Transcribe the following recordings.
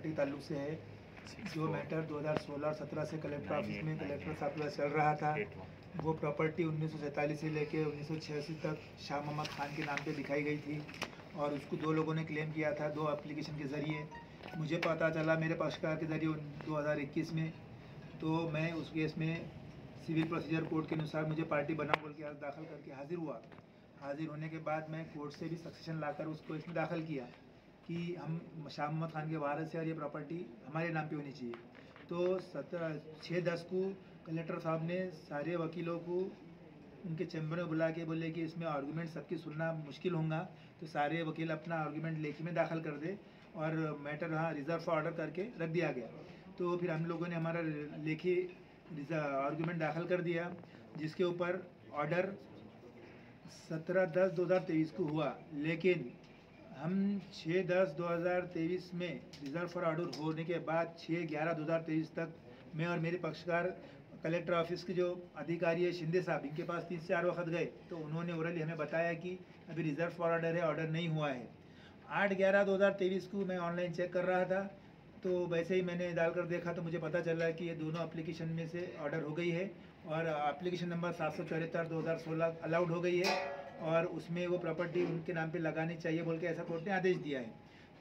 Property ताल्लुक से है। जो मैटर 2016 और 17 से कलेक्टर ऑफिस में कलेक्टर साहब का चल रहा था, वो प्रॉपर्टी 1947 से लेकर 1986 तक शाह मोहम्मद खान के नाम पे दिखाई गई थी और उसको दो लोगों ने क्लेम किया था, दो एप्लीकेशन के ज़रिए। मुझे पता चला मेरे पक्षकार के ज़रिए 2021 में, तो मैं उस केस में सिविल प्रोसीजर कोड के अनुसार मुझे पार्टी बना बोल के दाखिल करके हाजिर हुआ। हाजिर होने के बाद मैं कोर्ट से भी सक्सेशन लाकर उसको इसमें दाखिल किया कि हम शाह मोहम्मद खान के वारिस है और ये प्रॉपर्टी हमारे नाम पे होनी चाहिए। तो 6/10 को कलेक्टर साहब ने सारे वकीलों को उनके चैम्बर में बुला के बोले कि इसमें आर्गूमेंट सबकी सुनना मुश्किल होगा, तो सारे वकील अपना आर्गूमेंट लेखी में दाखिल कर दे और मैटर हाँ रिजर्व ऑर्डर करके रख दिया गया। तो फिर हम लोगों ने हमारा लेखी आर्गूमेंट दाखिल कर दिया, जिसके ऊपर ऑर्डर 17/10/2023 को हुआ। लेकिन हम 6/10/2023 में रिजर्व फॉर ऑर्डर होने के बाद 6/11/2023 तक मैं और मेरे पक्षकार कलेक्टर ऑफिस के जो अधिकारी है शिंदे साहब, इनके पास 3 से 4 वक्त गए, तो उन्होंने ओरली हमें बताया कि अभी रिजर्व फॉर ऑर्डर है, ऑर्डर नहीं हुआ है। 8/11/2023 को मैं ऑनलाइन चेक कर रहा था, तो वैसे ही मैंने डालकर देखा तो मुझे पता चला कि ये दोनों एप्लीकेशन में से ऑर्डर हो गई है और एप्लीकेशन नंबर 774/2016 अलाउड हो गई है और उसमें वो प्रॉपर्टी उनके नाम पे लगानी चाहिए बोल के ऐसा कोर्ट ने आदेश दिया है।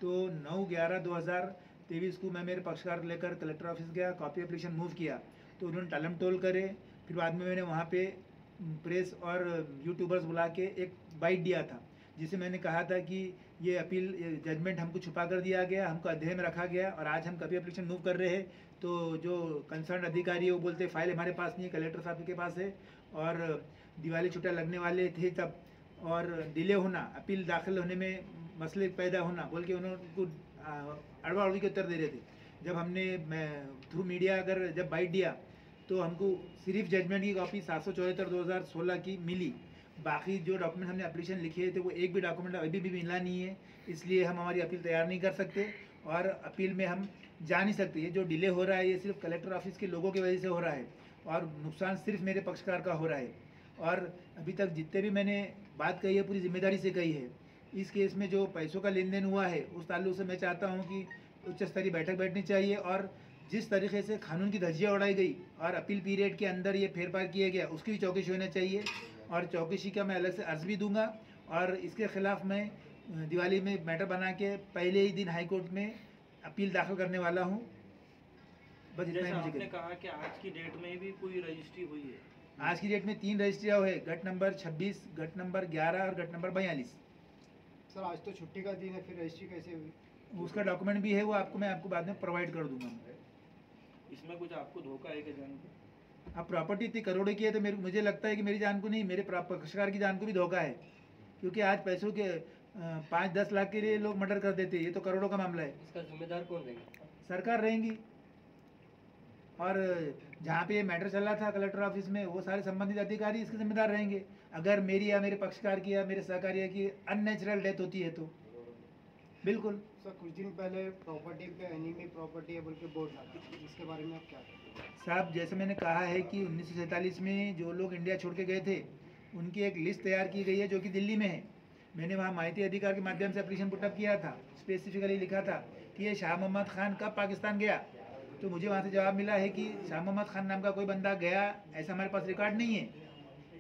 तो 9/11/2023 को मैं मेरे पक्षकार लेकर कलेक्टर ऑफिस गया, कॉपी एप्लीकेशन मूव किया, तो उन्होंने टालम टोल करे। फिर बाद में मैंने वहाँ पे प्रेस और यूट्यूबर्स बुला के एक बाइट दिया था, जिसे मैंने कहा था कि ये अपील जजमेंट हमको छुपा कर दिया गया, हमको अध्ययन में रखा गया और आज हम कभी एप्लीकेशन मूव कर रहे हैं तो जो कंसर्न अधिकारी है वो बोलते फाइल हमारे पास नहीं है, कलेक्टर साहब के पास है और दिवाली छुट्टियाँ लगने वाले थे तब और डिले होना, अपील दाखिल होने में मसले पैदा होना बोल के उनको अड़वा अड़वी के उत्तर दे रहे थे। जब हमने थ्रू मीडिया अगर जब बाइट दिया तो हमको सिर्फ जजमेंट की कॉपी 774/2016 की मिली, बाकी जो डॉक्यूमेंट हमने एप्लीकेशन लिखे थे वो एक भी डॉक्यूमेंट अभी भी मिला नहीं है, इसलिए हम हमारी अपील तैयार नहीं कर सकते और अपील में हम जा नहीं सकते। ये जो डिले हो रहा है ये सिर्फ कलेक्टर ऑफिस के लोगों की वजह से हो रहा है और नुकसान सिर्फ मेरे पक्षकार का हो रहा है। और अभी तक जितने भी मैंने बात कही है पूरी जिम्मेदारी से कही है। इस केस में जो पैसों का लेन देन हुआ है उस ताल्लुक से मैं चाहता हूँ कि उच्च स्तरीय बैठक बैठनी चाहिए और जिस तरीके से कानून की धज्जियाँ उड़ाई गई और अपील पीरियड के अंदर ये फेरफार किया गया उसकी भी चौकसी होना चाहिए और चौकसी का मैं अलग से अर्ज भी दूंगा और इसके खिलाफ मैं दिवाली में मैटर बना के पहले ही दिन हाई कोर्ट में अपील दाखिल करने वाला हूँ। बस इतना ही मुझे आपने कहा कि आज की डेट में भी कोई रजिस्ट्री हुई है। आज की डेट में 3 रजिस्ट्रियाँ हुए, गट नंबर 26, गट नंबर 11 और गट नंबर 42। सर आज तो छुट्टी का दिन है, फिर रजिस्ट्री कैसे हुई? उसका डॉक्यूमेंट भी है, वो मैं आपको बाद में प्रोवाइड कर दूंगा। इसमें कुछ आपको धोखा है कि जान को? अब प्रॉपर्टी इतनी करोड़ों की है तो मुझे लगता है कि मेरी जान को नहीं, मेरे पक्षकार की जान को भी धोखा है, क्योंकि आज पैसों के 5-10 लाख के लिए लोग मर्डर कर देते हैं, ये तो करोड़ों का मामला है। इसका जिम्मेदार कौन रहेगा? सरकार रहेंगी। और जहाँ पे ये मैटर चल रहा था कलेक्टर ऑफिस में वो सारे संबंधित अधिकारी इसके जिम्मेदार रहेंगे अगर मेरी या मेरे पक्षकार की या मेरे सहकारी की अननेचुरल डेथ होती है तो। बिल्कुल सर कुछ दिन पहले प्रॉपर्टी पे एनिमी प्रॉपर्टी है बोल के बोर्ड लगा, इसके बारे में आप क्या कहेंगे? साहब जैसे मैंने कहा है कि 1947 में जो लोग इंडिया छोड़ के गए थे उनकी एक लिस्ट तैयार की गई है जो कि दिल्ली में है। मैंने वहाँ माहिती अधिकार के माध्यम से एप्लीकेशन पुटअप किया था, स्पेसिफिकली लिखा था कि ये शाह मोहम्मद खान कब पाकिस्तान गया, तो मुझे वहाँ से जवाब मिला है कि शाह मोहम्मद खान नाम का कोई बंदा गया ऐसा हमारे पास रिकॉर्ड नहीं है।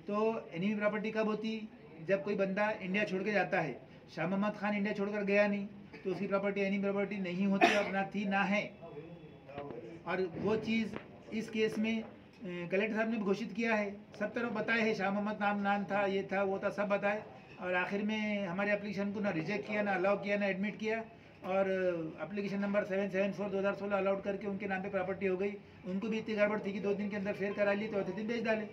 तो एनिमी प्रॉपर्टी कब होती? जब कोई बंदा इंडिया छोड़ के जाता है। शाह मोहम्मद खान इंडिया छोड़कर गया नहीं तो उसकी प्रॉपर्टी एनिमी प्रॉपर्टी नहीं होती और ना थी ना है। और वो चीज़ इस केस में कलेक्टर साहब ने भी घोषित किया है, सब तरफ बताए है, शाह मोहम्मद नाम था, ये था वो था, सब बताए और आखिर में हमारे एप्लीकेशन को ना रिजेक्ट किया, ना अलाउ किया, ना एडमिट किया और एप्लीकेशन नंबर 774/2016 अलाउड करके उनके नाम पे प्रॉपर्टी हो गई। उनको भी इतनी गड़बड़ थी कि 2 दिन के अंदर फेयर करा ली तो चौथे दिन बेच डाले।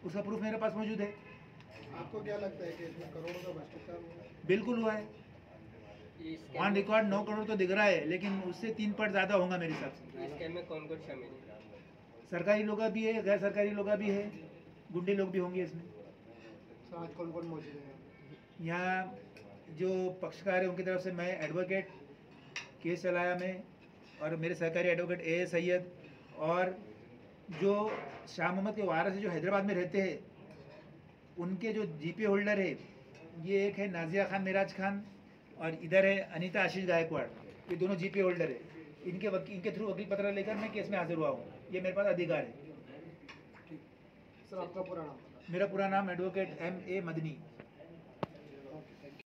उसका प्रूफ मेरे पास मौजूद है। आपको क्या लगता है कि इसमें करोड़ों का भ्रष्टाचार हुआ है? बिल्कुल हुआ है, ऑन रिकॉर्ड 9 करोड़ तो दिख रहा है, लेकिन उससे 3 पट ज़्यादा होगा मेरे हिसाब से। इस स्कैम में कौन कौन शामिल है? सरकारी लोग भी है, गैर सरकारी लोग भी है, गुंडे लोग भी होंगे इसमें। सर आज कौन कौन मौजूद है यहाँ? जो पक्षकार है उनकी तरफ से मैं एडवोकेट केस चलाया मैं और मेरे सहकारी एडवोकेट ए सैयद और जो शाह मोहम्मद के वारिस जो हैदराबाद में रहते हैं उनके जो जीपी होल्डर है, ये एक है नाजिया खान मिराज खान और इधर है अनीता आशीष गायकवाड़, ये दोनों जीपी होल्डर है। इनके थ्रू वकील पत्र लेकर मैं केस में हाजिर हुआ हूँ। ये मेरे पास अधिकार है। सर आपका पूरा नाम? मेरा पूरा नाम एडवोकेट M.A. मदनी।